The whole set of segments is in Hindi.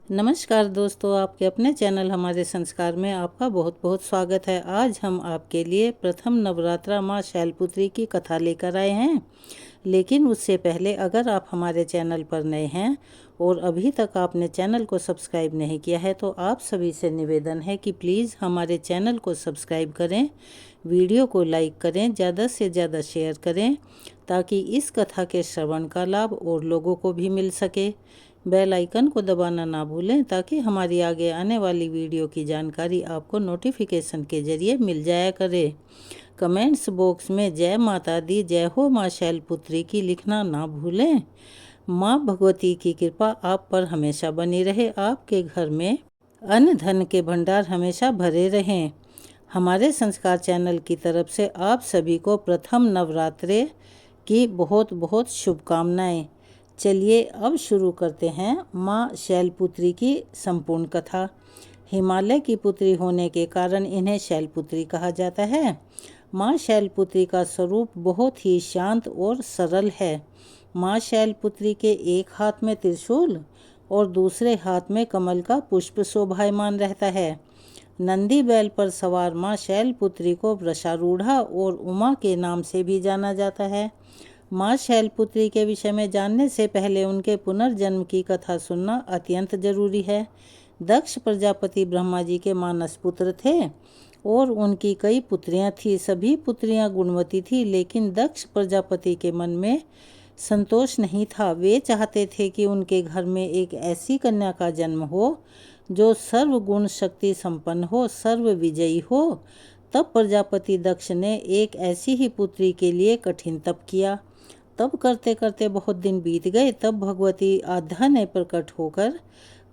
नमस्कार दोस्तों, आपके अपने चैनल हमारे संस्कार में आपका बहुत बहुत स्वागत है। आज हम आपके लिए प्रथम नवरात्रा माँ शैलपुत्री की कथा लेकर आए हैं। लेकिन उससे पहले अगर आप हमारे चैनल पर नए हैं और अभी तक आपने चैनल को सब्सक्राइब नहीं किया है तो आप सभी से निवेदन है कि प्लीज़ हमारे चैनल को सब्सक्राइब करें, वीडियो को लाइक करें, ज़्यादा से ज़्यादा शेयर करें ताकि इस कथा के श्रवण का लाभ और लोगों को भी मिल सके। बेल आइकन को दबाना ना भूलें ताकि हमारी आगे आने वाली वीडियो की जानकारी आपको नोटिफिकेशन के ज़रिए मिल जाया करे। कमेंट्स बॉक्स में जय माता दी, जय हो माँ शैलपुत्री की लिखना ना भूलें। माँ भगवती की कृपा आप पर हमेशा बनी रहे, आपके घर में अन्न धन के भंडार हमेशा भरे रहें। हमारे संस्कार चैनल की तरफ से आप सभी को प्रथम नवरात्रे की बहुत बहुत शुभकामनाएं। चलिए अब शुरू करते हैं माँ शैलपुत्री की संपूर्ण कथा। हिमालय की पुत्री होने के कारण इन्हें शैलपुत्री कहा जाता है। माँ शैलपुत्री का स्वरूप बहुत ही शांत और सरल है। माँ शैलपुत्री के एक हाथ में त्रिशूल और दूसरे हाथ में कमल का पुष्प शोभायमान रहता है। नंदी बैल पर सवार माँ शैलपुत्री को वृषारूढ़ा और उमा के नाम से भी जाना जाता है। माँ शैलपुत्री के विषय में जानने से पहले उनके पुनर्जन्म की कथा सुनना अत्यंत जरूरी है। दक्ष प्रजापति ब्रह्मा जी के मानस पुत्र थे और उनकी कई पुत्रियां थीं। सभी पुत्रियां गुणवती थीं, लेकिन दक्ष प्रजापति के मन में संतोष नहीं था। वे चाहते थे कि उनके घर में एक ऐसी कन्या का जन्म हो जो सर्व गुण शक्ति संपन्न हो, सर्व विजयी हो। तब प्रजापति दक्ष ने एक ऐसी ही पुत्री के लिए कठिन तप किया। तब करते करते बहुत दिन बीत गए। तब भगवती आद्या ने प्रकट होकर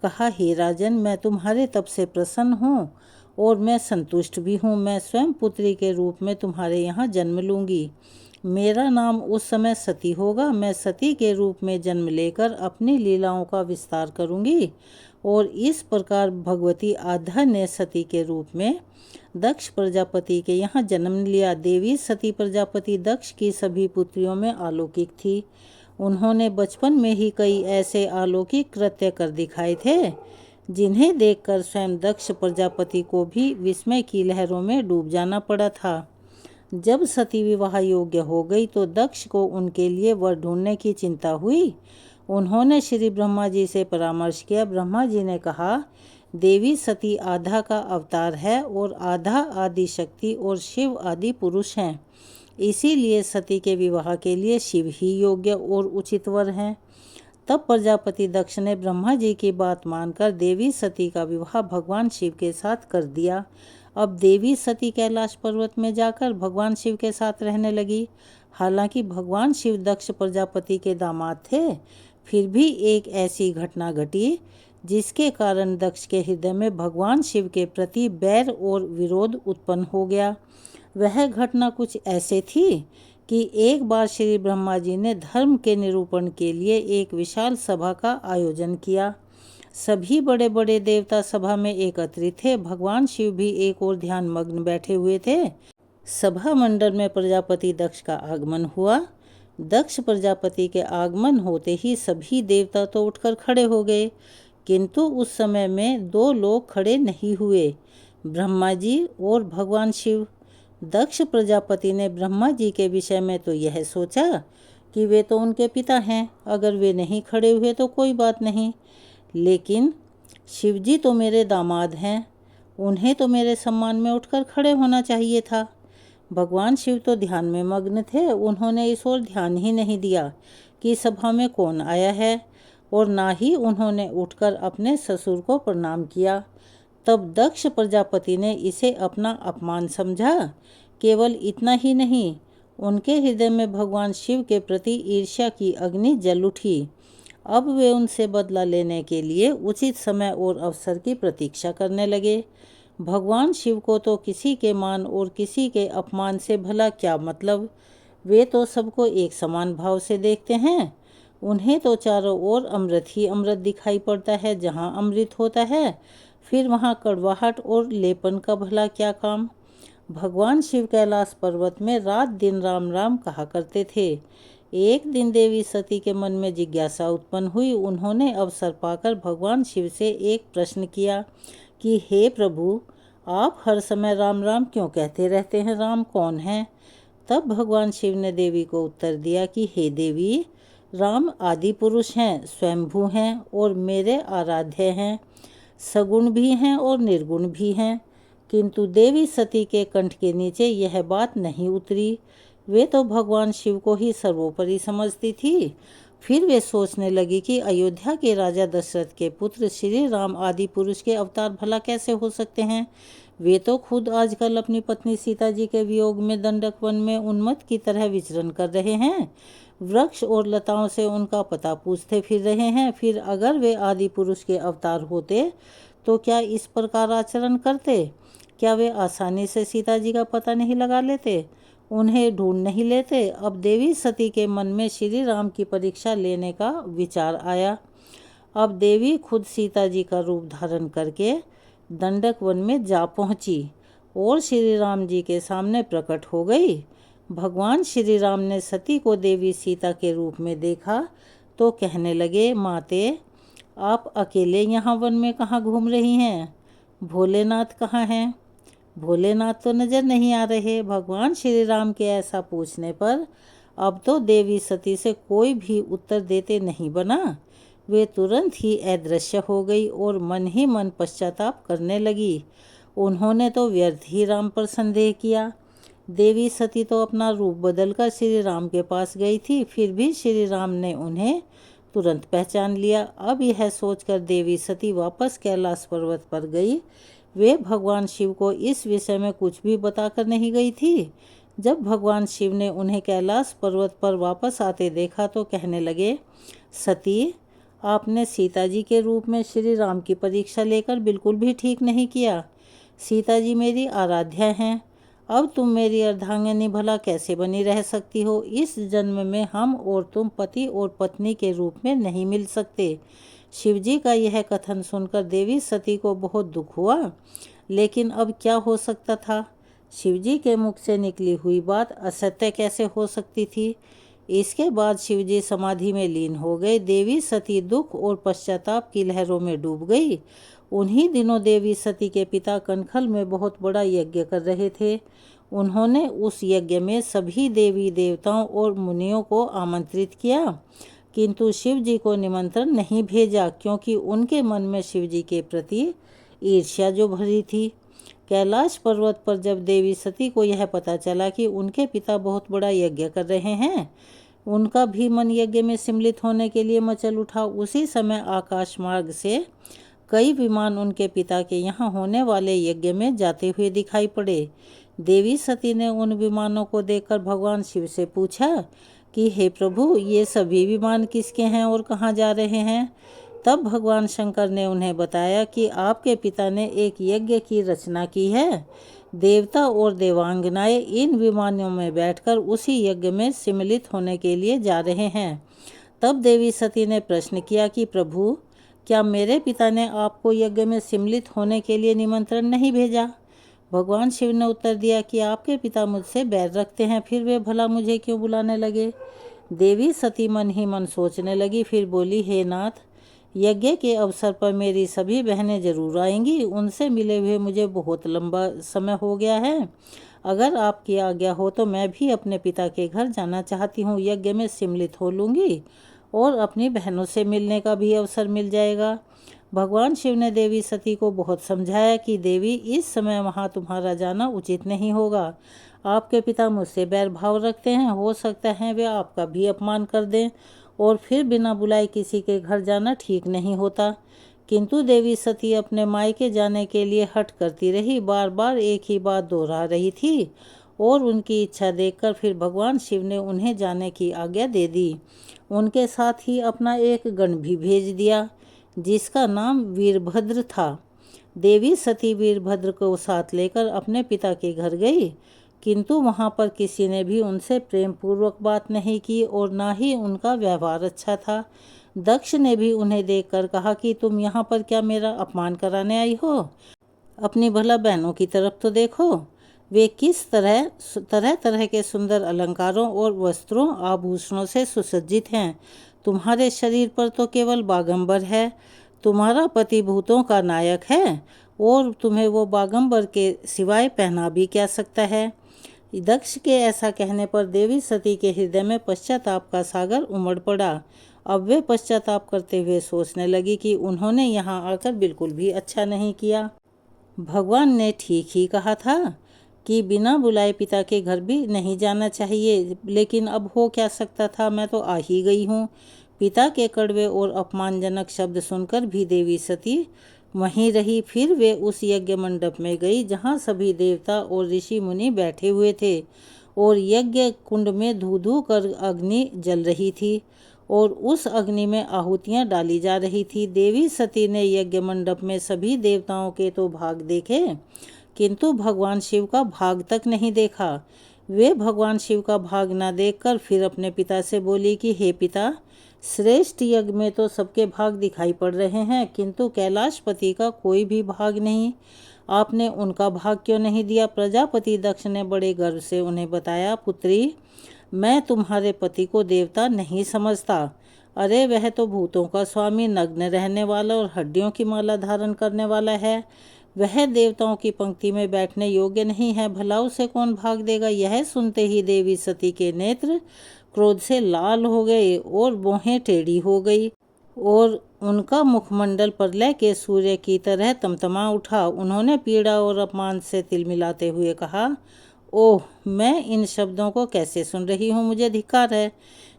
कहा, हे राजन, मैं तुम्हारे तप से प्रसन्न हूँ और मैं संतुष्ट भी हूँ। मैं स्वयं पुत्री के रूप में तुम्हारे यहाँ जन्म लूँगी। मेरा नाम उस समय सती होगा। मैं सती के रूप में जन्म लेकर अपनी लीलाओं का विस्तार करूँगी। और इस प्रकार भगवती आद्या ने सती के रूप में दक्ष प्रजापति के यहाँ जन्म लिया। देवी सती प्रजापति दक्ष की सभी पुत्रियों में अलौकिक थी। उन्होंने बचपन में ही कई ऐसे अलौकिक कृत्य कर दिखाए थे जिन्हें देखकर स्वयं दक्ष प्रजापति को भी विस्मय की लहरों में डूब जाना पड़ा था। जब सती विवाह योग्य हो गई तो दक्ष को उनके लिए वर ढूंढने की चिंता हुई। उन्होंने श्री ब्रह्मा जी से परामर्श किया। ब्रह्मा जी ने कहा, देवी सती आद्या का अवतार है और आद्या आदि शक्ति और शिव आदि पुरुष हैं। इसीलिए सती के विवाह के लिए शिव ही योग्य और उचित वर हैं। तब प्रजापति दक्ष ने ब्रह्मा जी की बात मानकर देवी सती का विवाह भगवान शिव के साथ कर दिया। अब देवी सती कैलाश पर्वत में जाकर भगवान शिव के साथ रहने लगी। हालांकि भगवान शिव दक्ष प्रजापति के दामाद थे, फिर भी एक ऐसी घटना घटी जिसके कारण दक्ष के हृदय में भगवान शिव के प्रति बैर और विरोध उत्पन्न हो गया। वह घटना कुछ ऐसे थी कि एक बार श्री ब्रह्मा जी ने धर्म के निरूपण के लिए एक विशाल सभा का आयोजन किया। सभी बड़े बड़े देवता सभा में एकत्रित थे। भगवान शिव भी एक और ध्यान मग्न बैठे हुए थे। सभा मंडल में प्रजापति दक्ष का आगमन हुआ। दक्ष प्रजापति के आगमन होते ही सभी देवता तो उठकर खड़े हो गए, किंतु उस समय में दो लोग खड़े नहीं हुए, ब्रह्मा जी और भगवान शिव। दक्ष प्रजापति ने ब्रह्मा जी के विषय में तो यह सोचा कि वे तो उनके पिता हैं, अगर वे नहीं खड़े हुए तो कोई बात नहीं, लेकिन शिव जी तो मेरे दामाद हैं, उन्हें तो मेरे सम्मान में उठकर खड़े होना चाहिए था। भगवान शिव तो ध्यान में मग्न थे। उन्होंने इस ओर ध्यान ही नहीं दिया कि सभा में कौन आया है, और ना ही उन्होंने उठकर अपने ससुर को प्रणाम किया। तब दक्ष प्रजापति ने इसे अपना अपमान समझा। केवल इतना ही नहीं, उनके हृदय में भगवान शिव के प्रति ईर्ष्या की अग्नि जल उठी। अब वे उनसे बदला लेने के लिए उचित समय और अवसर की प्रतीक्षा करने लगे। भगवान शिव को तो किसी के मान और किसी के अपमान से भला क्या मतलब, वे तो सबको एक समान भाव से देखते हैं। उन्हें तो चारों ओर अमृत ही अमृत दिखाई पड़ता है। जहाँ अमृत होता है फिर वहाँ कड़वाहट और लेपन का भला क्या काम। भगवान शिव कैलाश पर्वत में रात दिन राम राम कहा करते थे। एक दिन देवी सती के मन में जिज्ञासा उत्पन्न हुई। उन्होंने अवसर पाकर भगवान शिव से एक प्रश्न किया कि हे प्रभु, आप हर समय राम राम क्यों कहते रहते हैं? राम कौन है? तब भगवान शिव ने देवी को उत्तर दिया कि हे देवी, राम आदि पुरुष हैं, स्वयंभू हैं और मेरे आराध्य हैं, सगुण भी हैं और निर्गुण भी हैं। किंतु देवी सती के कंठ के नीचे यह बात नहीं उतरी। वे तो भगवान शिव को ही सर्वोपरि समझती थी। फिर वे सोचने लगी कि अयोध्या के राजा दशरथ के पुत्र श्री राम आदि पुरुष के अवतार भला कैसे हो सकते हैं? वे तो खुद आजकल अपनी पत्नी सीता जी के वियोग में दंडक वन में उन्मत्त की तरह विचरण कर रहे हैं। वृक्ष और लताओं से उनका पता पूछते फिर रहे हैं। फिर अगर वे आदि पुरुष के अवतार होते तो क्या इस प्रकार आचरण करते? क्या वे आसानी से सीता जी का पता नहीं लगा लेते, उन्हें ढूंढ नहीं लेते? अब देवी सती के मन में श्री राम की परीक्षा लेने का विचार आया। अब देवी खुद सीता जी का रूप धारण करके दंडक वन में जा पहुंची और श्री राम जी के सामने प्रकट हो गई। भगवान श्री राम ने सती को देवी सीता के रूप में देखा तो कहने लगे, माते, आप अकेले यहाँ वन में कहाँ घूम रही हैं? भोलेनाथ कहाँ हैं? भोलेनाथ तो नजर नहीं आ रहे। भगवान श्री राम के ऐसा पूछने पर अब तो देवी सती से कोई भी उत्तर देते नहीं बना। वे तुरंत ही अदृश्य हो गई और मन ही मन पश्चाताप करने लगी। उन्होंने तो व्यर्थ ही राम पर संदेह किया। देवी सती तो अपना रूप बदलकर श्री राम के पास गई थी, फिर भी श्री राम ने उन्हें तुरंत पहचान लिया। अब यह सोचकर देवी सती वापस कैलाश पर्वत पर गई। वे भगवान शिव को इस विषय में कुछ भी बताकर नहीं गई थी। जब भगवान शिव ने उन्हें कैलाश पर्वत पर वापस आते देखा तो कहने लगे, सती, आपने सीता जी के रूप में श्री राम की परीक्षा लेकर बिल्कुल भी ठीक नहीं किया। सीता जी मेरी आराध्या हैं। अब तुम मेरी अर्धांगिनी भला कैसे बनी रह सकती हो? इस जन्म में हम और तुम पति और पत्नी के रूप में नहीं मिल सकते। शिवजी का यह कथन सुनकर देवी सती को बहुत दुख हुआ, लेकिन अब क्या हो सकता था? शिवजी के मुख से निकली हुई बात असत्य कैसे हो सकती थी? इसके बाद शिवजी समाधि में लीन हो गए। देवी सती दुख और पश्चाताप की लहरों में डूब गई। उन्हीं दिनों देवी सती के पिता कनखल में बहुत बड़ा यज्ञ कर रहे थे। उन्होंने उस यज्ञ में सभी देवी देवताओं और मुनियों को आमंत्रित किया, किंतु शिव जी को निमंत्रण नहीं भेजा, क्योंकि उनके मन में शिव जी के प्रति ईर्ष्या जो भरी थी। कैलाश पर्वत पर जब देवी सती को यह पता चला कि उनके पिता बहुत बड़ा यज्ञ कर रहे हैं, उनका भी मन यज्ञ में सम्मिलित होने के लिए मचल उठा। उसी समय आकाश मार्ग से कई विमान उनके पिता के यहाँ होने वाले यज्ञ में जाते हुए दिखाई पड़े। देवी सती ने उन विमानों को देखकर भगवान शिव से पूछा कि हे प्रभु, ये सभी विमान किसके हैं और कहाँ जा रहे हैं? तब भगवान शंकर ने उन्हें बताया कि आपके पिता ने एक यज्ञ की रचना की है। देवता और देवांगनाएं इन विमानों में बैठकर उसी यज्ञ में सम्मिलित होने के लिए जा रहे हैं। तब देवी सती ने प्रश्न किया कि प्रभु, क्या मेरे पिता ने आपको यज्ञ में सम्मिलित होने के लिए निमंत्रण नहीं भेजा? भगवान शिव ने उत्तर दिया कि आपके पिता मुझसे बैर रखते हैं, फिर वे भला मुझे क्यों बुलाने लगे? देवी सती मन ही मन सोचने लगी। फिर बोली, हे नाथ, यज्ञ के अवसर पर मेरी सभी बहनें जरूर आएंगी। उनसे मिले हुए मुझे बहुत लंबा समय हो गया है। अगर आपकी आज्ञा हो तो मैं भी अपने पिता के घर जाना चाहती हूँ। यज्ञ में सम्मिलित हो लूँगी और अपनी बहनों से मिलने का भी अवसर मिल जाएगा। भगवान शिव ने देवी सती को बहुत समझाया कि देवी, इस समय वहाँ तुम्हारा जाना उचित नहीं होगा। आपके पिता मुझसे बैर भाव रखते हैं, हो सकता है वे आपका भी अपमान कर दें, और फिर बिना बुलाए किसी के घर जाना ठीक नहीं होता। किंतु देवी सती अपने मायके जाने के लिए हठ करती रही, बार बार एक ही बात दोहरा रही थी, और उनकी इच्छा देखकर फिर भगवान शिव ने उन्हें जाने की आज्ञा दे दी। उनके साथ ही अपना एक गण भी भेज दिया, जिसका नाम वीरभद्र था। देवी सती वीरभद्र को साथ लेकर अपने पिता के घर गई, किंतु वहाँ पर किसी ने भी उनसे प्रेम पूर्वक बात नहीं की और ना ही उनका व्यवहार अच्छा था। दक्ष ने भी उन्हें देखकर कहा कि तुम यहाँ पर क्या मेरा अपमान कराने आई हो? अपनी भला बहनों की तरफ तो देखो। वे किस तरह तरह तरह के सुंदर अलंकारों और वस्त्रों आभूषणों से सुसज्जित हैं। तुम्हारे शरीर पर तो केवल बागंबर है। तुम्हारा पति भूतों का नायक है और तुम्हें वो बागंबर के सिवाय पहना भी क्या सकता है। दक्ष के ऐसा कहने पर देवी सती के हृदय में पश्चाताप का सागर उमड़ पड़ा। अब वे पश्चाताप करते हुए सोचने लगी कि उन्होंने यहाँ आकर बिल्कुल भी अच्छा नहीं किया। भगवान ने ठीक ही कहा था कि बिना बुलाए पिता के घर भी नहीं जाना चाहिए, लेकिन अब हो क्या सकता था, मैं तो आ ही गई हूँ। पिता के कड़वे और अपमानजनक शब्द सुनकर भी देवी सती वहीं रही। फिर वे उस यज्ञ मंडप में गई जहाँ सभी देवता और ऋषि मुनि बैठे हुए थे और यज्ञ कुंड में धू धू कर अग्नि जल रही थी और उस अग्नि में आहुतियाँ डाली जा रही थी। देवी सती ने यज्ञ मंडप में सभी देवताओं के तो भाग देखे, किंतु भगवान शिव का भाग तक नहीं देखा। वे भगवान शिव का भाग न देखकर फिर अपने पिता से बोली कि हे पिता, श्रेष्ठ यज्ञ में तो सबके भाग दिखाई पड़ रहे हैं, किंतु कैलाशपति का कोई भी भाग नहीं। आपने उनका भाग क्यों नहीं दिया। प्रजापति दक्ष ने बड़े गर्व से उन्हें बताया, पुत्री, मैं तुम्हारे पति को देवता नहीं समझता। अरे वह तो भूतों का स्वामी, नग्न रहने वाला और हड्डियों की माला धारण करने वाला है। वह देवताओं की पंक्ति में बैठने योग्य नहीं है, भला उसे कौन भाग देगा। यह सुनते ही देवी सती के नेत्र क्रोध से लाल हो गए और भौहें टेढ़ी हो गई और उनका मुखमंडल प्रलय के सूर्य की तरह तमतमा उठा। उन्होंने पीड़ा और अपमान से तिलमिलाते हुए कहा, ओह, मैं इन शब्दों को कैसे सुन रही हूँ, मुझे धिक्कार है।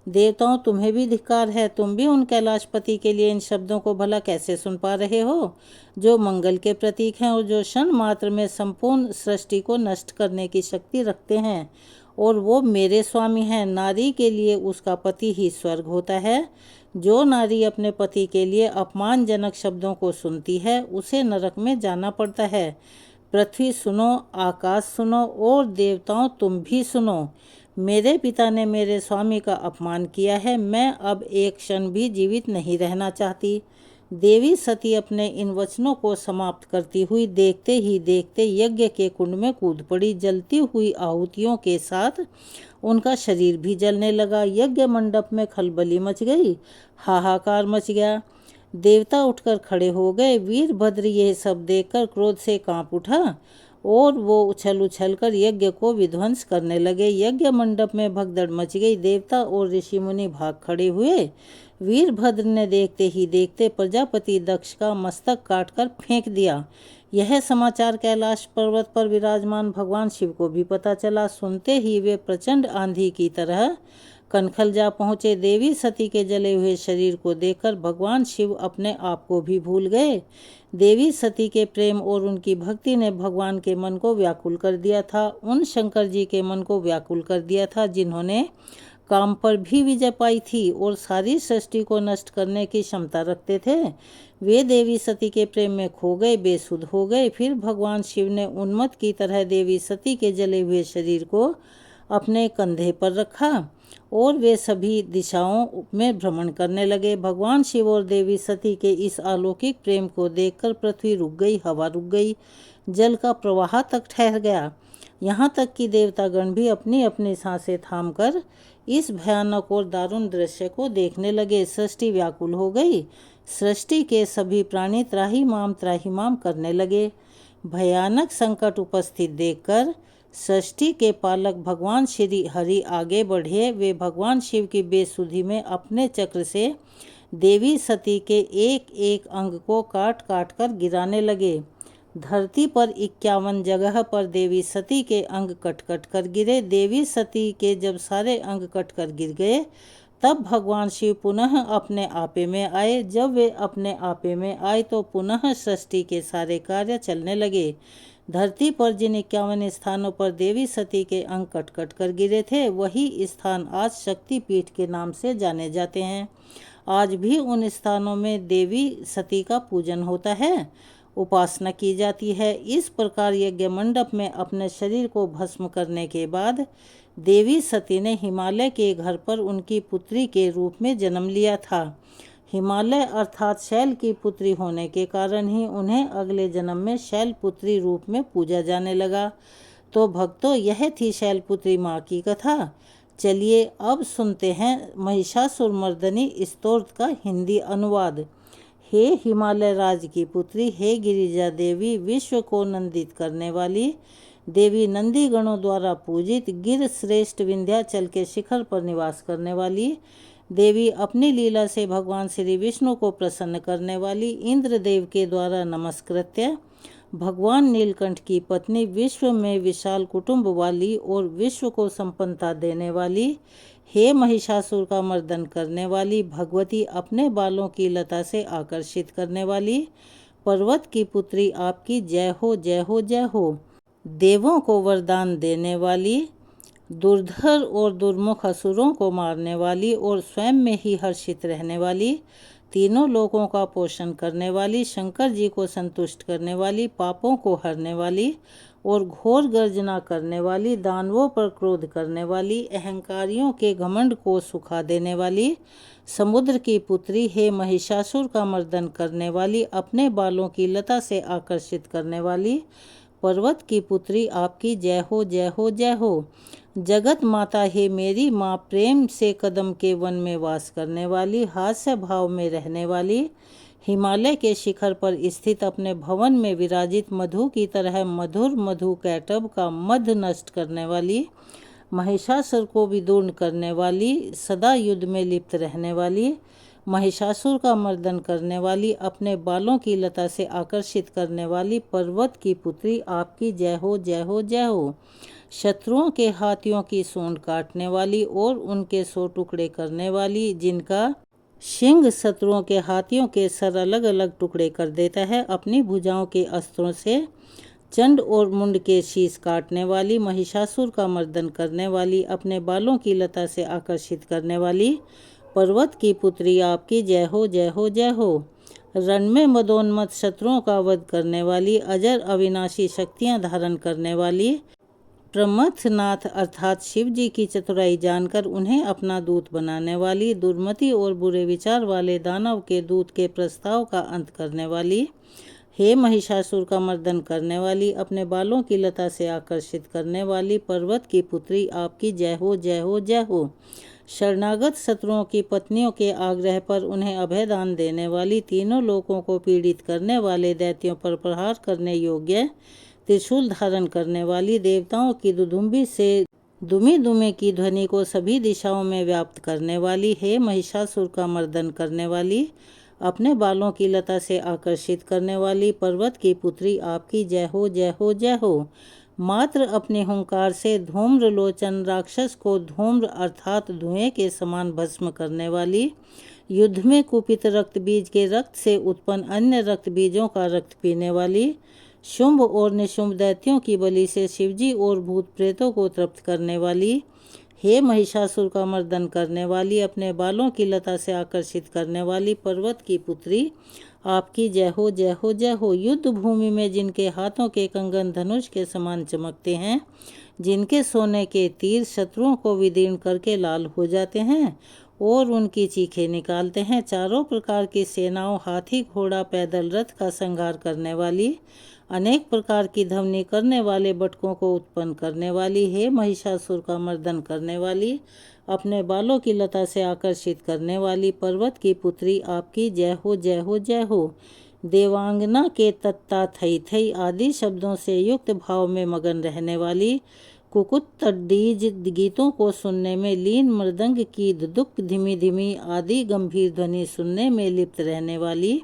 देवताओं, तुम्हें भी धिक्कार है। तुम भी उन कैलाशपति के लिए इन शब्दों को भला कैसे सुन पा रहे हो, जो मंगल के प्रतीक हैं और जो क्षण मात्र में संपूर्ण सृष्टि को नष्ट करने की शक्ति रखते हैं, और वो मेरे स्वामी हैं। नारी के लिए उसका पति ही स्वर्ग होता है। जो नारी अपने पति के लिए अपमानजनक शब्दों को सुनती है, उसे नरक में जाना पड़ता है। पृथ्वी सुनो, आकाश सुनो और देवताओं तुम भी सुनो। मेरे पिता ने मेरे स्वामी का अपमान किया है। मैं अब एक क्षण भी जीवित नहीं रहना चाहती। देवी सती अपने इन वचनों को समाप्त करती हुई देखते ही देखते यज्ञ के कुंड में कूद पड़ी। जलती हुई आहुतियों के साथ उनका शरीर भी जलने लगा। यज्ञ मंडप में खलबली मच गई, हाहाकार मच गया। देवता उठकर खड़े हो गए। वीरभद्र यह सब देखकर क्रोध से कांप उठा और वो उछल उछल कर यज्ञ को विध्वंस करने लगे। यज्ञ मंडप में भगदड़ मच गई। देवता और ऋषि मुनि भाग खड़े हुए। वीरभद्र ने देखते ही देखते प्रजापति दक्ष का मस्तक काटकर फेंक दिया। यह समाचार कैलाश पर्वत पर विराजमान भगवान शिव को भी पता चला। सुनते ही वे प्रचंड आंधी की तरह कनखल जा पहुँचे। देवी सती के जले हुए शरीर को देखकर भगवान शिव अपने आप को भी भूल गए। देवी सती के प्रेम और उनकी भक्ति ने भगवान के मन को व्याकुल कर दिया था, उन शंकर जी के मन को व्याकुल कर दिया था जिन्होंने काम पर भी विजय पाई थी और सारी सृष्टि को नष्ट करने की क्षमता रखते थे। वे देवी सती के प्रेम में खो गए, बेसुध हो गए। फिर भगवान शिव ने उन्मत्त की तरह देवी सती के जले हुए शरीर को अपने कंधे पर रखा और वे सभी दिशाओं में भ्रमण करने लगे। भगवान शिव और देवी सती के इस अलौकिक प्रेम को देखकर पृथ्वी रुक गई, हवा रुक गई, जल का प्रवाह तक ठहर गया। यहाँ तक कि देवतागण भी अपनी अपनी सांसें थामकर इस भयानक और दारुण दृश्य को देखने लगे। सृष्टि व्याकुल हो गई। सृष्टि के सभी प्राणी त्राहिमाम करने लगे। भयानक संकट उपस्थित देखकर सृष्टि के पालक भगवान श्री हरि आगे बढ़े। वे भगवान शिव की बेसुधी में अपने चक्र से देवी सती के एक एक अंग को काट काट कर गिराने लगे। धरती पर 51 जगह पर देवी सती के अंग कट कट कर गिरे। देवी सती के जब सारे अंग कट कर गिर गए, तब भगवान शिव पुनः अपने आपे में आए। जब वे अपने आपे में आए तो पुनः सृष्टि के सारे कार्य चलने लगे। धरती पर जिन 51 स्थानों पर देवी सती के अंग कट कट कर गिरे थे, वही स्थान आज शक्तिपीठ के नाम से जाने जाते हैं। आज भी उन स्थानों में देवी सती का पूजन होता है, उपासना की जाती है। इस प्रकार यज्ञ मंडप में अपने शरीर को भस्म करने के बाद देवी सती ने हिमालय के घर पर उनकी पुत्री के रूप में जन्म लिया था। हिमालय अर्थात शैल की पुत्री होने के कारण ही उन्हें अगले जन्म में शैलपुत्री रूप में पूजा जाने लगा। तो भक्तों, यह थी शैलपुत्री माँ की कथा। चलिए अब सुनते हैं महिषासुर मर्दनी स्तोत्र का हिंदी अनुवाद। हे हिमालय राज की पुत्री, हे गिरिजा देवी, विश्व को नंदित करने वाली देवी, नंदी गणों द्वारा पूजित, गिर श्रेष्ठ विंध्याचल के शिखर पर निवास करने वाली देवी, अपनी लीला से भगवान श्री विष्णु को प्रसन्न करने वाली, इंद्रदेव के द्वारा नमस्कृत्य, भगवान नीलकंठ की पत्नी, विश्व में विशाल कुटुंब वाली और विश्व को संपन्नता देने वाली, हे महिषासुर का मर्दन करने वाली भगवती, अपने बालों की लता से आकर्षित करने वाली पर्वत की पुत्री, आपकी जय हो जय हो जय हो। देवों को वरदान देने वाली, दुर्धर और दुर्मुख असुरों को मारने वाली और स्वयं में ही हर्षित रहने वाली, तीनों लोकों का पोषण करने वाली, शंकर जी को संतुष्ट करने वाली, पापों को हरने वाली और घोर गर्जना करने वाली, दानवों पर क्रोध करने वाली, अहंकारियों के घमंड को सुखा देने वाली समुद्र की पुत्री, हे महिषासुर का मर्दन करने वाली, अपने बालों की लता से आकर्षित करने वाली पर्वत की पुत्री, आपकी जय हो जय हो जय हो। जगत माता, हे मेरी माँ, प्रेम से कदम के वन में वास करने वाली, हास्य भाव में रहने वाली, हिमालय के शिखर पर स्थित अपने भवन में विराजित मधु की तरह मधुर मधु कैटब का मध नष्ट करने वाली, महिषासुर को विदूर्ण करने वाली, सदा युद्ध में लिप्त रहने वाली, महिषासुर का मर्दन करने वाली, अपने बालों की लता से आकर्षित करने वाली पर्वत की पुत्री, आपकी जय हो जय हो जय हो। शत्रुओं के हाथियों की सूंड काटने वाली और उनके 100 टुकड़े करने वाली, जिनका सिंह शत्रुओं के हाथियों के सर अलग अलग टुकड़े कर देता है, अपनी भुजाओं के अस्त्रों से चंड और मुंड के शीश काटने वाली, महिषासुर का मर्दन करने वाली, अपने बालों की लता से आकर्षित करने वाली पर्वत की पुत्री, आपकी जय हो जय हो जय हो। रण में मदोन्मत्त शत्रुओं का वध करने वाली, अजर अविनाशी शक्तियां धारण करने वाली, प्रमथनाथ अर्थात शिव जी की चतुराई जानकर उन्हें अपना दूत बनाने वाली, दुर्मति और बुरे विचार वाले दानव के दूत के प्रस्ताव का अंत करने वाली, हे महिषासुर का मर्दन करने वाली, अपने बालों की लता से आकर्षित करने वाली पर्वत की पुत्री, आपकी जय हो जय हो जय हो। शरणागत शत्रुओं की पत्नियों के आग्रह पर उन्हें अभय दान देने वाली, तीनों लोकों को पीड़ित करने वाले दैत्यों पर प्रहार करने योग्य त्रिशूल धारण करने वाली, देवताओं की दुदुम्बी से दुमी दुमे की ध्वनि को सभी दिशाओं में व्याप्त करने वाली, हे महिषासुर का मर्दन करने वाली, अपने बालों की लता से आकर्षित करने वाली पर्वत की पुत्री, आपकी जय हो जय हो जय हो। मात्र अपने हुंकार से धूम्रलोचन राक्षस को धूम्र अर्थात धुएं के समान भस्म करने वाली, युद्ध में कुपित रक्त बीज के रक्त से उत्पन्न अन्य रक्त बीजों का रक्त पीने वाली, शुंभ और निशुंभ दैत्यों की बलि से शिवजी और भूत प्रेतों को तृप्त करने वाली, हे महिषासुर का मर्दन करने वाली, अपने बालों की लता से आकर्षित करने वाली पर्वत की पुत्री, आपकी जय हो जय हो जय हो। युद्ध भूमि में जिनके हाथों के कंगन धनुष के समान चमकते हैं, जिनके सोने के तीर शत्रुओं को विदीर्ण करके लाल हो जाते हैं और उनकी चीखें निकालते हैं, चारों प्रकार की सेनाओं, हाथी घोड़ा पैदल रथ का संहार करने वाली, अनेक प्रकार की ध्वनि करने वाले बटकों को उत्पन्न करने वाली, हे महिषासुर का मर्दन करने वाली, अपने बालों की लता से आकर्षित करने वाली पर्वत की पुत्री, आपकी जय हो जय हो जय हो। देवांगना के तत्ता थई थई आदि शब्दों से युक्त भाव में मगन रहने वाली, कुकुत तड्डीज गीतों को सुनने में लीन, मृदंग की दुदुक धीमी धीमी आदि गंभीर ध्वनि सुनने में लिप्त रहने वाली,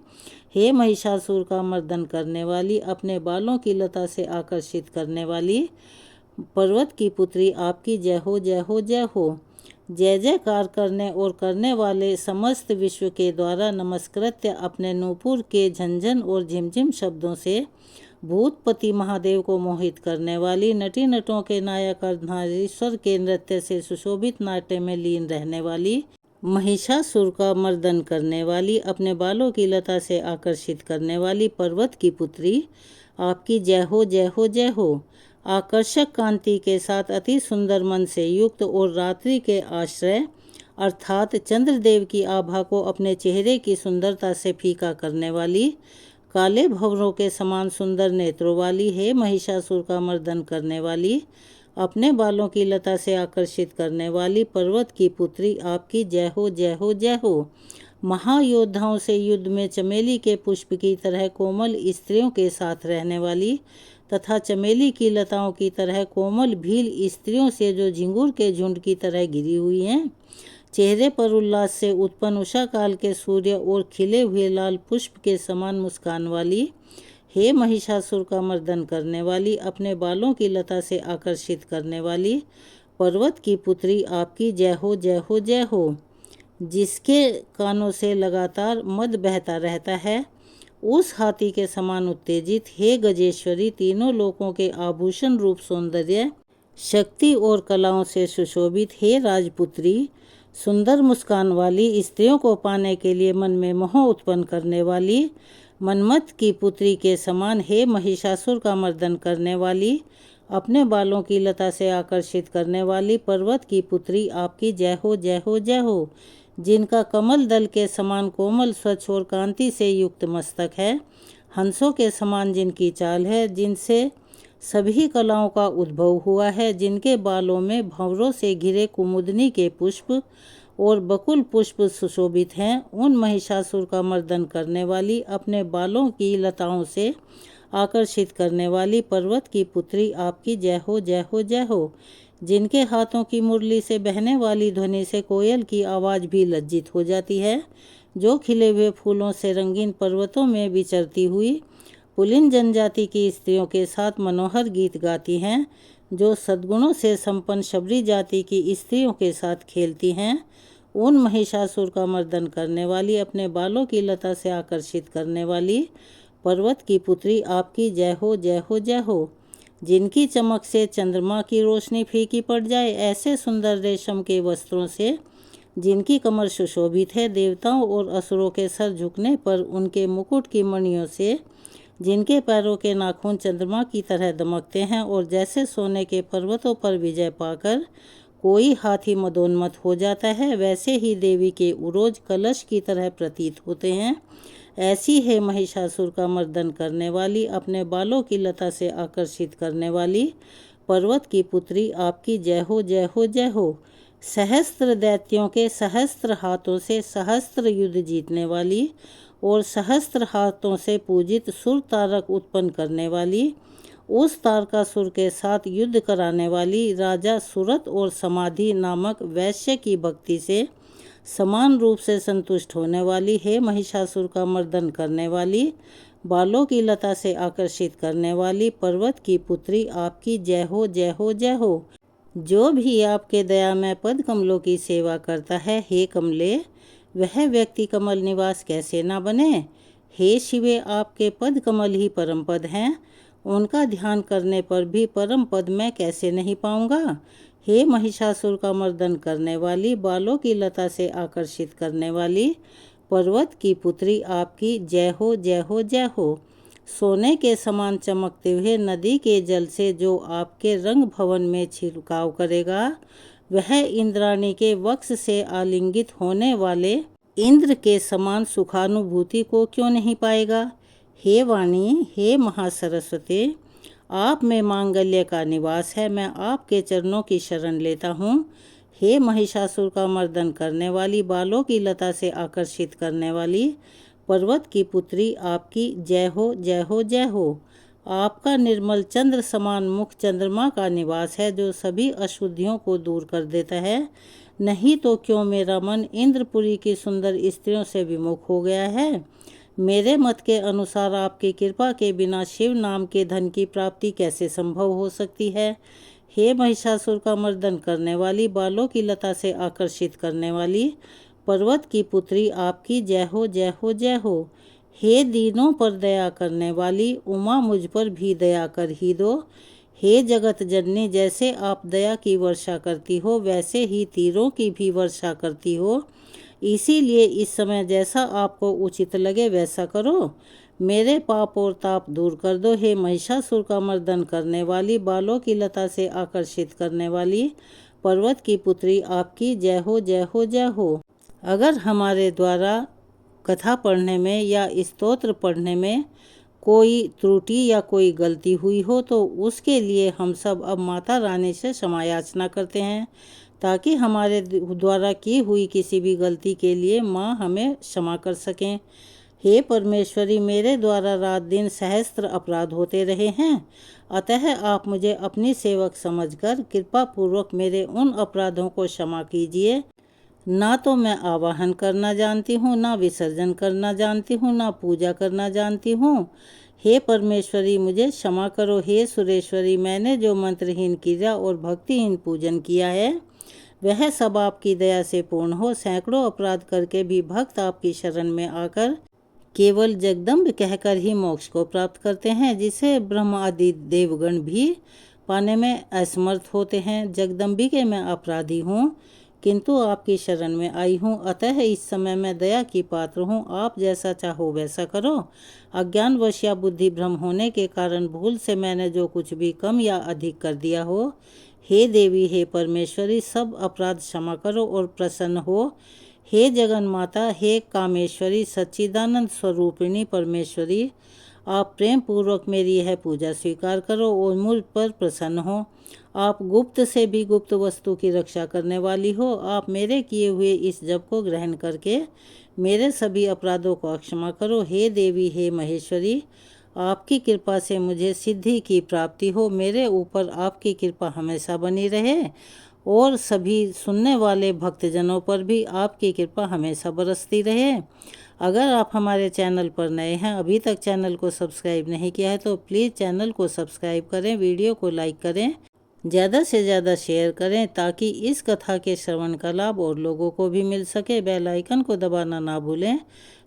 हे महिषासुर का मर्दन करने वाली, अपने बालों की लता से आकर्षित करने वाली पर्वत की पुत्री, आपकी जय हो जय हो जय हो। जय जयकार करने और करने वाले समस्त विश्व के द्वारा नमस्कृत्य अपने नूपुर के झंझन और झिमझिम शब्दों से भूतपति महादेव को मोहित करने वाली, नटी नटों के नायक अर्धनारीश्वर के नृत्य से सुशोभित नाट्य में लीन रहने वाली, महिषासुर का मर्दन करने वाली, अपने बालों की लता से आकर्षित करने वाली पर्वत की पुत्री, आपकी जय हो जय हो जय हो। आकर्षक कांति के साथ अति सुंदर मन से युक्त और रात्रि के आश्रय अर्थात चंद्रदेव की आभा को अपने चेहरे की सुंदरता से फीका करने वाली, काले भंवरों के समान सुंदर नेत्रों वाली, हे महिषासुर का मर्दन करने वाली, अपने बालों की लता से आकर्षित करने वाली पर्वत की पुत्री, आपकी जय हो जय हो जय हो। महायोद्धाओं से युद्ध में चमेली के पुष्प की तरह कोमल स्त्रियों के साथ रहने वाली तथा चमेली की लताओं की तरह कोमल भील स्त्रियों से जो झिंगुर के झुंड की तरह घिरी हुई हैं, चेहरे पर उल्लास से उत्पन्न उषा काल के सूर्य और खिले हुए लाल पुष्प के समान मुस्कान वाली, हे महिषासुर का मर्दन करने वाली, अपने बालों की लता से आकर्षित करने वाली पर्वत की पुत्री, आपकी जय हो जय हो जय हो। जिसके कानों से लगातार मद बहता रहता है, उस हाथी के समान उत्तेजित, हे गजेश्वरी, तीनों लोकों के आभूषण रूप सौंदर्य, शक्ति और कलाओं से सुशोभित, हे राजपुत्री, सुंदर मुस्कान वाली, स्त्रियों को पाने के लिए मन में मोह उत्पन्न करने वाली, मनमथ की पुत्री के समान, हे महिषासुर का मर्दन करने वाली, अपने बालों की लता से आकर्षित करने वाली पर्वत की पुत्री, आपकी जय हो जय हो जय हो। जिनका कमल दल के समान कोमल, स्वच्छ और कांति से युक्त मस्तक है, हंसों के समान जिनकी चाल है, जिनसे सभी कलाओं का उद्भव हुआ है, जिनके बालों में भंवरों से घिरे कुमुदनी के पुष्प और बकुल पुष्प सुशोभित हैं, उन महिषासुर का मर्दन करने वाली, अपने बालों की लताओं से आकर्षित करने वाली पर्वत की पुत्री, आपकी जय हो जय हो जय हो। जिनके हाथों की मुरली से बहने वाली ध्वनि से कोयल की आवाज़ भी लज्जित हो जाती है, जो खिले हुए फूलों से रंगीन पर्वतों में विचरती हुई पुलिन जनजाति की स्त्रियों के साथ मनोहर गीत गाती हैं, जो सद्गुणों से संपन्न शबरी जाति की स्त्रियों के साथ खेलती हैं, उन महिषासुर का मर्दन करने वाली, अपने बालों की लता से आकर्षित करने वाली पर्वत की पुत्री, आपकी जय हो जय हो जय हो। जिनकी चमक से चंद्रमा की रोशनी फीकी पड़ जाए, ऐसे सुंदर रेशम के वस्त्रों से जिनकी कमर सुशोभित है, देवताओं और असुरों के सर झुकने पर उनके मुकुट की मणियों से जिनके पैरों के नाखून चंद्रमा की तरह दमकते हैं, और जैसे सोने के पर्वतों पर विजय पाकर कोई हाथी मदोन्मत्त हो जाता है, वैसे ही देवी के उरोज कलश की तरह प्रतीत होते हैं। ऐसी है महिषासुर का मर्दन करने वाली, अपने बालों की लता से आकर्षित करने वाली पर्वत की पुत्री, आपकी जय हो जय हो जय हो। सहस्त्र दैत्यों के सहस्त्र हाथों से सहस्त्र युद्ध जीतने वाली और सहस्त्र हाथों से पूजित सुर तारक उत्पन्न करने वाली, उस तारकासुर के साथ युद्ध कराने वाली, राजा सुरत और समाधि नामक वैश्य की भक्ति से समान रूप से संतुष्ट होने वाली, हे महिषासुर का मर्दन करने वाली, बालों की लता से आकर्षित करने वाली पर्वत की पुत्री, आपकी जय हो जय हो जय हो। जो भी आपके दयामय पद कमलों की सेवा करता है, हे कमले, वह व्यक्ति कमल निवास कैसे ना बने। हे शिवे, आपके पद कमल ही परम पद हैं, उनका ध्यान करने पर भी परम पद मैं कैसे नहीं पाऊंगा। हे महिषासुर का मर्दन करने वाली, बालों की लता से आकर्षित करने वाली पर्वत की पुत्री, आपकी जय हो जय हो जय हो। सोने के समान चमकते हुए नदी के जल से जो आपके रंग भवन में छिड़काव करेगा, वह इंद्राणी के वक्ष से आलिंगित होने वाले इंद्र के समान सुखानुभूति को क्यों नहीं पाएगा। हे वाणी, हे महासरस्वती, आप में मांगल्य का निवास है, मैं आपके चरणों की शरण लेता हूँ। हे महिषासुर का मर्दन करने वाली, बालों की लता से आकर्षित करने वाली पर्वत की पुत्री, आपकी जय हो जय हो जय हो। आपका निर्मल चंद्र समान मुख चंद्रमा का निवास है, जो सभी अशुद्धियों को दूर कर देता है। नहीं तो क्यों मेरा मन इंद्रपुरी की सुंदर स्त्रियों से विमुख हो गया है। मेरे मत के अनुसार आपकी कृपा के बिना शिव नाम के धन की प्राप्ति कैसे संभव हो सकती है। हे महिषासुर का मर्दन करने वाली, बालों की लता से आकर्षित करने वाली पर्वत की पुत्री, आपकी जय हो जय हो जय हो। हे दीनों पर दया करने वाली उमा, मुझ पर भी दया कर ही दो। हे जगत जननी, जैसे आप दया की वर्षा करती हो, वैसे ही तीरों की भी वर्षा करती हो। इसीलिए इस समय जैसा आपको उचित लगे वैसा करो। मेरे पाप और ताप दूर कर दो। हे महिषासुर का मर्दन करने वाली, बालों की लता से आकर्षित करने वाली पर्वत की पुत्री, आपकी जय हो जय हो जय हो। अगर हमारे द्वारा कथा पढ़ने में या स्तोत्र पढ़ने में कोई त्रुटि या कोई गलती हुई हो तो उसके लिए हम सब अब माता रानी से क्षमा याचना करते हैं, ताकि हमारे द्वारा की हुई किसी भी गलती के लिए माँ हमें क्षमा कर सकें। हे परमेश्वरी, मेरे द्वारा रात दिन सहस्त्र अपराध होते रहे हैं, अतः आप मुझे अपनी सेवक समझकर कृपा पूर्वक मेरे उन अपराधों को क्षमा कीजिए। ना तो मैं आवाहन करना जानती हूँ, ना विसर्जन करना जानती हूँ, ना पूजा करना जानती हूँ। हे परमेश्वरी, मुझे क्षमा करो। हे सुरेश्वरी, मैंने जो मंत्रहीन क्रिया और भक्तिहीन पूजन किया है वह सब आपकी दया से पूर्ण हो। सैकड़ों अपराध करके भी भक्त आपकी शरण में आकर केवल जगदम्ब कहकर ही मोक्ष को प्राप्त करते हैं, जिसे ब्रह्म आदि देवगण भी पाने में असमर्थ होते हैं। जगदम्बिके मैं अपराधी हूँ, किंतु आपकी शरण में आई हूँ, अतः इस समय मैं दया की पात्र हूँ। आप जैसा चाहो वैसा करो। अज्ञानवश या बुद्धि भ्रम होने के कारण भूल से मैंने जो कुछ भी कम या अधिक कर दिया हो, हे देवी, हे परमेश्वरी, सब अपराध क्षमा करो और प्रसन्न हो। हे जगन माता, हे कामेश्वरी, सच्चिदानंद स्वरूपिणी परमेश्वरी, आप प्रेम पूर्वक मेरी यह पूजा स्वीकार करो और मुझ पर प्रसन्न हो। आप गुप्त से भी गुप्त वस्तु की रक्षा करने वाली हो। आप मेरे किए हुए इस जप को ग्रहण करके मेरे सभी अपराधों को क्षमा करो। हे देवी, हे महेश्वरी, आपकी कृपा से मुझे सिद्धि की प्राप्ति हो। मेरे ऊपर आपकी कृपा हमेशा बनी रहे और सभी सुनने वाले भक्तजनों पर भी आपकी कृपा हमेशा बरसती रहे। अगर आप हमारे चैनल पर नए हैं, अभी तक चैनल को सब्सक्राइब नहीं किया है, तो प्लीज़ चैनल को सब्सक्राइब करें, वीडियो को लाइक करें, ज़्यादा से ज़्यादा शेयर करें, ताकि इस कथा के श्रवण का लाभ और लोगों को भी मिल सके। बेल आइकन को दबाना ना भूलें,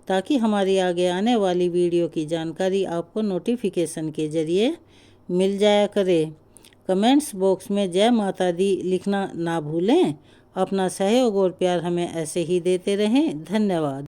ताकि हमारी आगे आने वाली वीडियो की जानकारी आपको नोटिफिकेशन के ज़रिए मिल जाया करे। कमेंट्स बॉक्स में जय माता दी लिखना ना भूलें। अपना सहयोग और प्यार हमें ऐसे ही देते रहें। धन्यवाद।